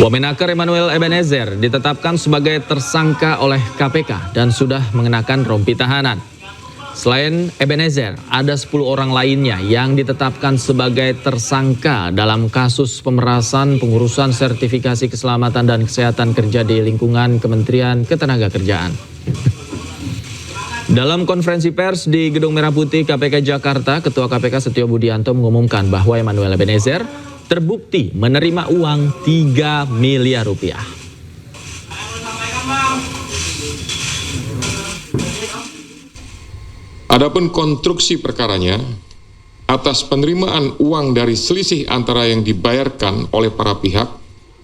Wamenaker Emmanuel Ebenezer ditetapkan sebagai tersangka oleh KPK dan sudah mengenakan rompi tahanan. Selain Ebenezer, ada 10 orang lainnya yang ditetapkan sebagai tersangka dalam kasus pemerasan pengurusan sertifikasi keselamatan dan kesehatan kerja di lingkungan Kementerian Ketenagakerjaan. Dalam konferensi pers di Gedung Merah Putih KPK Jakarta, Ketua KPK Setio Budianto mengumumkan bahwa Emmanuel Ebenezer terbukti menerima uang 3 miliar rupiah. Adapun konstruksi perkaranya, atas penerimaan uang dari selisih antara yang dibayarkan oleh para pihak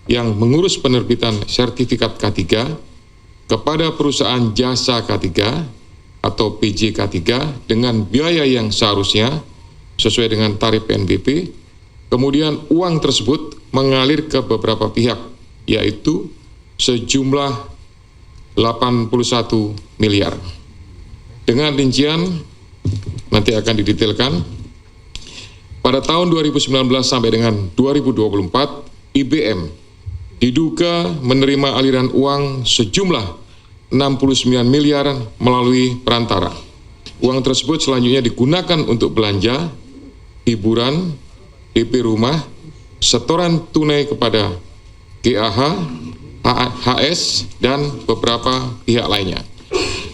yang mengurus penerbitan sertifikat K3 kepada perusahaan jasa K3 atau PJ K3 dengan biaya yang seharusnya sesuai dengan tarif PNBP, kemudian uang tersebut mengalir ke beberapa pihak, yaitu sejumlah 81 miliar. Dengan rincian nanti akan didetailkan. Pada tahun 2019 sampai dengan 2024, IBM diduga menerima aliran uang sejumlah 69 miliar melalui perantara. Uang tersebut selanjutnya digunakan untuk belanja, hiburan, DP rumah, setoran tunai kepada GAH, HS, dan beberapa pihak lainnya,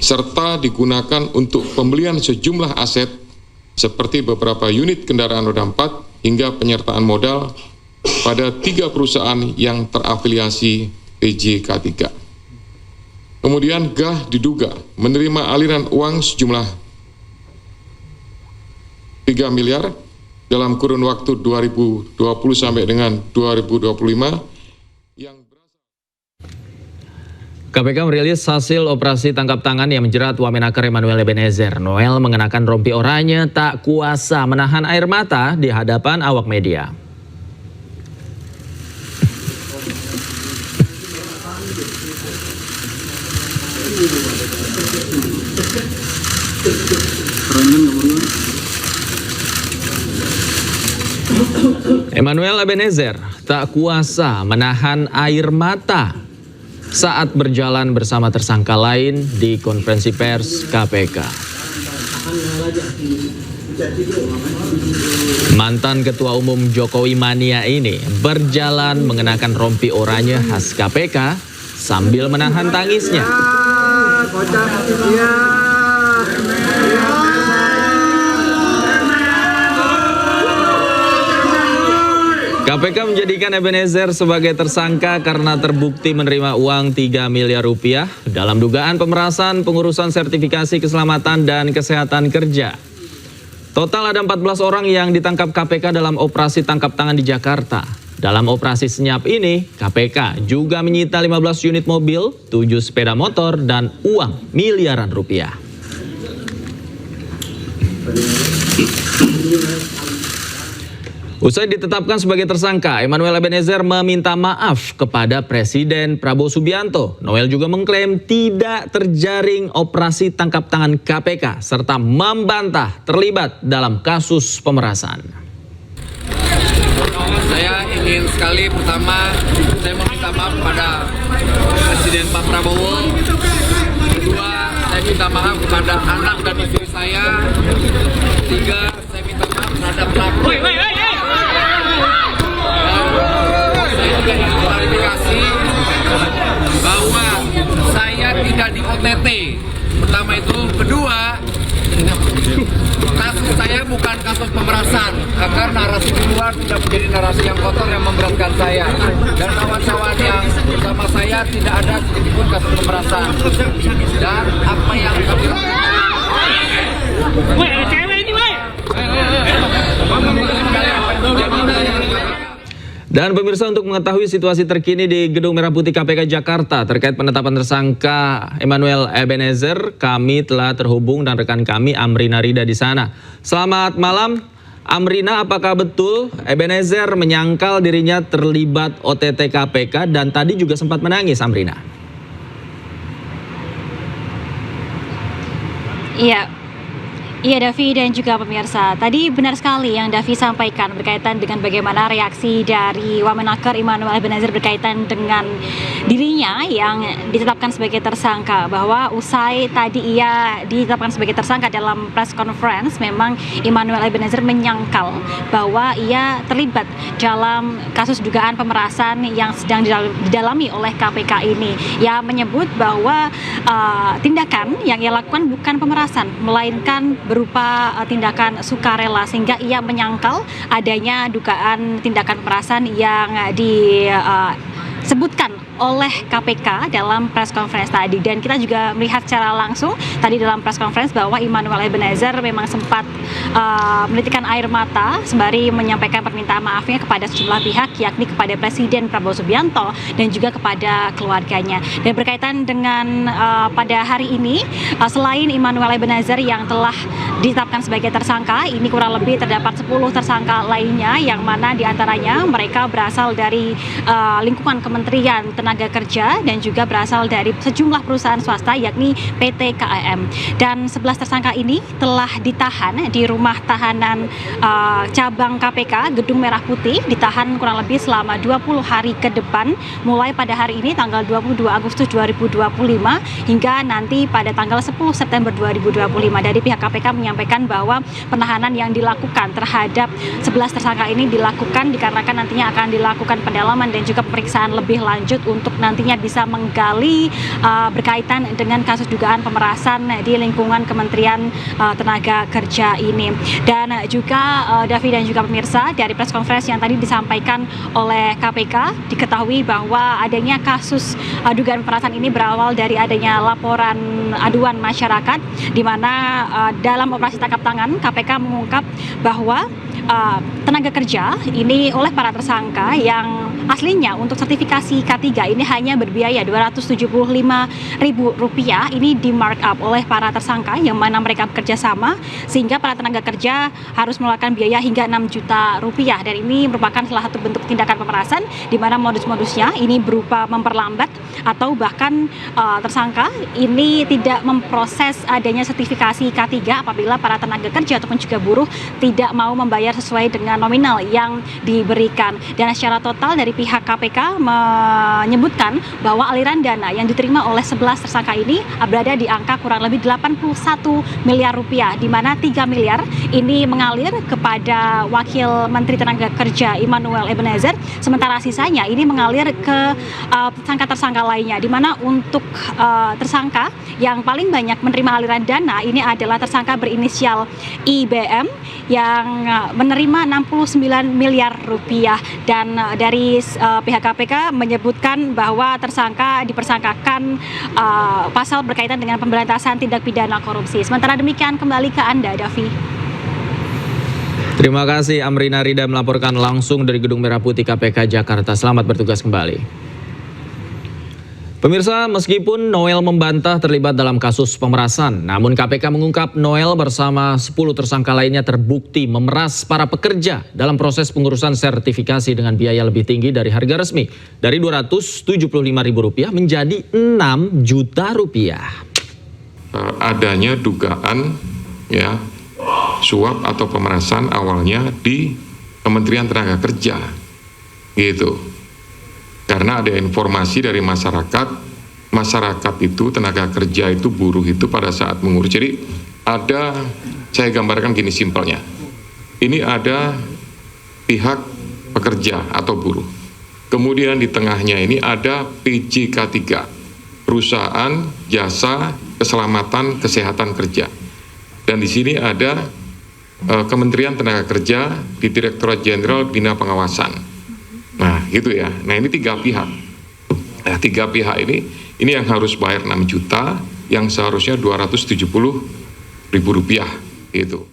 serta digunakan untuk pembelian sejumlah aset seperti beberapa unit kendaraan roda 4 hingga penyertaan modal pada 3 perusahaan yang terafiliasi PJ K3. Kemudian GAH diduga menerima aliran uang sejumlah 3 miliar dalam kurun waktu 2020 sampai dengan 2025 yang KPK merilis hasil operasi tangkap tangan yang menjerat Wamenaker Emmanuel Ebenezer. Noel mengenakan rompi oranye tak kuasa menahan air mata di hadapan awak media. Emmanuel Ebenezer tak kuasa menahan air mata saat berjalan bersama tersangka lain di konferensi pers KPK. Mantan Ketua Umum Jokowi Mania ini berjalan mengenakan rompi oranye khas KPK sambil menahan tangisnya. KPK menjadikan Ebenezer sebagai tersangka karena terbukti menerima uang 3 miliar rupiah dalam dugaan pemerasan pengurusan sertifikasi keselamatan dan kesehatan kerja. Total ada 14 orang yang ditangkap KPK dalam operasi tangkap tangan di Jakarta. Dalam operasi senyap ini, KPK juga menyita 15 unit mobil, 7 sepeda motor, dan uang miliaran rupiah. Usai ditetapkan sebagai tersangka, Emmanuel Ebenezer meminta maaf kepada Presiden Prabowo Subianto. Noel juga mengklaim tidak terjaring operasi tangkap tangan KPK serta membantah terlibat dalam kasus pemerasan. Saya ingin sekali pertama saya meminta maaf kepada Presiden Pak Prabowo. Kedua, saya minta maaf kepada anak dan istri saya. Ketiga, saya minta maaf terhadap pelaku. Saya juga ingin klarifikasi bahwa saya tidak di OTT. Pertama itu, kedua, kasus saya bukan kasus pemerasan, agar narasi di luar tidak menjadi narasi yang kotor yang memberatkan saya. Dan kawan-kawan yang bersama saya tidak ada sedikitpun kasus pemerasan. Dan apa yang kami lakukan. Dan pemirsa, untuk mengetahui situasi terkini di Gedung Merah Putih KPK Jakarta terkait penetapan tersangka Emmanuel Ebenezer, kami telah terhubung dan rekan kami Amrina Rida di sana. Selamat malam, Amrina, apakah betul Ebenezer menyangkal dirinya terlibat OTT KPK dan tadi juga sempat menangis, Amrina? Iya, Iya Davi dan juga pemirsa, tadi benar sekali yang Davi sampaikan berkaitan dengan bagaimana reaksi dari Wamenaker Immanuel Ebenezer berkaitan dengan dirinya yang ditetapkan sebagai tersangka, bahwa usai tadi ia ditetapkan sebagai tersangka dalam press conference, memang Immanuel Ebenezer menyangkal bahwa ia terlibat dalam kasus dugaan pemerasan yang sedang didalami oleh KPK ini. Ia menyebut bahwa tindakan yang ia lakukan bukan pemerasan, melainkan berupa tindakan sukarela, sehingga ia menyangkal adanya dugaan tindakan pemerasan yang disebutkan oleh KPK dalam press conference tadi. Dan kita juga melihat secara langsung tadi dalam press conference bahwa Immanuel Ebenezer memang sempat menitikkan air mata sembari menyampaikan permintaan maafnya kepada sejumlah pihak, yakni kepada Presiden Prabowo Subianto dan juga kepada keluarganya. Dan berkaitan dengan pada hari ini, selain Immanuel Ebenezer yang telah ditetapkan sebagai tersangka, ini kurang lebih terdapat 10 tersangka lainnya, yang mana diantaranya mereka berasal dari lingkungan Kementerian Tenaga Kerja dan juga berasal dari sejumlah perusahaan swasta, yakni PT KAM. Dan 11 tersangka ini telah ditahan di rumah tahanan cabang KPK Gedung Merah Putih, ditahan kurang lebih selama 20 hari ke depan, mulai pada hari ini tanggal 22 Agustus 2025 hingga nanti pada tanggal 10 September 2025. Dari pihak KPK menyampaikan bahwa penahanan yang dilakukan terhadap 11 tersangka ini dilakukan dikarenakan nantinya akan dilakukan pendalaman dan juga pemeriksaan lebih lanjut untuk nantinya bisa menggali berkaitan dengan kasus dugaan pemerasan di lingkungan Kementerian Tenaga Kerja ini. Dan juga Davi dan juga pemirsa, dari press conference yang tadi disampaikan oleh KPK, diketahui bahwa adanya kasus dugaan pemerasan ini berawal dari adanya laporan aduan masyarakat, di mana dalam operasi tangkap tangan KPK mengungkap bahwa tenaga kerja ini oleh para tersangka yang aslinya untuk sertifikasi K3 ini hanya berbiaya Rp275.000, ini di markup oleh para tersangka yang mana mereka bekerja sama, sehingga para tenaga kerja harus mengeluarkan biaya hingga Rp6 juta, dan ini merupakan salah satu bentuk tindakan pemerasan, di mana modus-modusnya ini berupa memperlambat atau bahkan tersangka ini tidak memproses adanya sertifikasi K3 apabila para tenaga kerja ataupun juga buruh tidak mau membayar sesuai dengan nominal yang diberikan. Dan secara total dari pihak KPK menyebutkan bahwa aliran dana yang diterima oleh 11 tersangka ini berada di angka kurang lebih Rp81 miliar, di mana 3 miliar ini mengalir kepada Wakil Menteri Tenaga Kerja Immanuel Ebenezer, sementara sisanya ini mengalir ke tersangka-tersangka lainnya, di mana untuk tersangka yang paling banyak menerima aliran dana ini adalah tersangka berinisial IBM yang menerima Rp69 miliar, dan dari pihak KPK menyebutkan bahwa tersangka dipersangkakan pasal berkaitan dengan pemberantasan tindak pidana korupsi. Sementara demikian, kembali ke Anda, Davi. Terima kasih Amrina Rida melaporkan langsung dari Gedung Merah Putih KPK Jakarta. Selamat bertugas kembali. Pemirsa, meskipun Noel membantah terlibat dalam kasus pemerasan, namun KPK mengungkap Noel bersama 10 tersangka lainnya terbukti memeras para pekerja dalam proses pengurusan sertifikasi dengan biaya lebih tinggi dari harga resmi, dari Rp275.000 menjadi Rp6 juta. Adanya dugaan suap atau pemerasan awalnya di Kementerian Tenaga Kerja, gitu. Karena ada informasi dari masyarakat itu tenaga kerja itu, buruh itu pada saat mengurus. Jadi saya gambarkan gini simpelnya. Ini ada pihak pekerja atau buruh. Kemudian di tengahnya ini ada PJK3, Perusahaan Jasa Keselamatan Kesehatan Kerja. Dan di sini ada Kementerian Tenaga Kerja di Direktorat Jenderal Bina Pengawasan. Nah gitu ya, nah ini 3 pihak. Nah 3 pihak ini yang harus bayar 6 juta, yang seharusnya Rp270.000 gitu.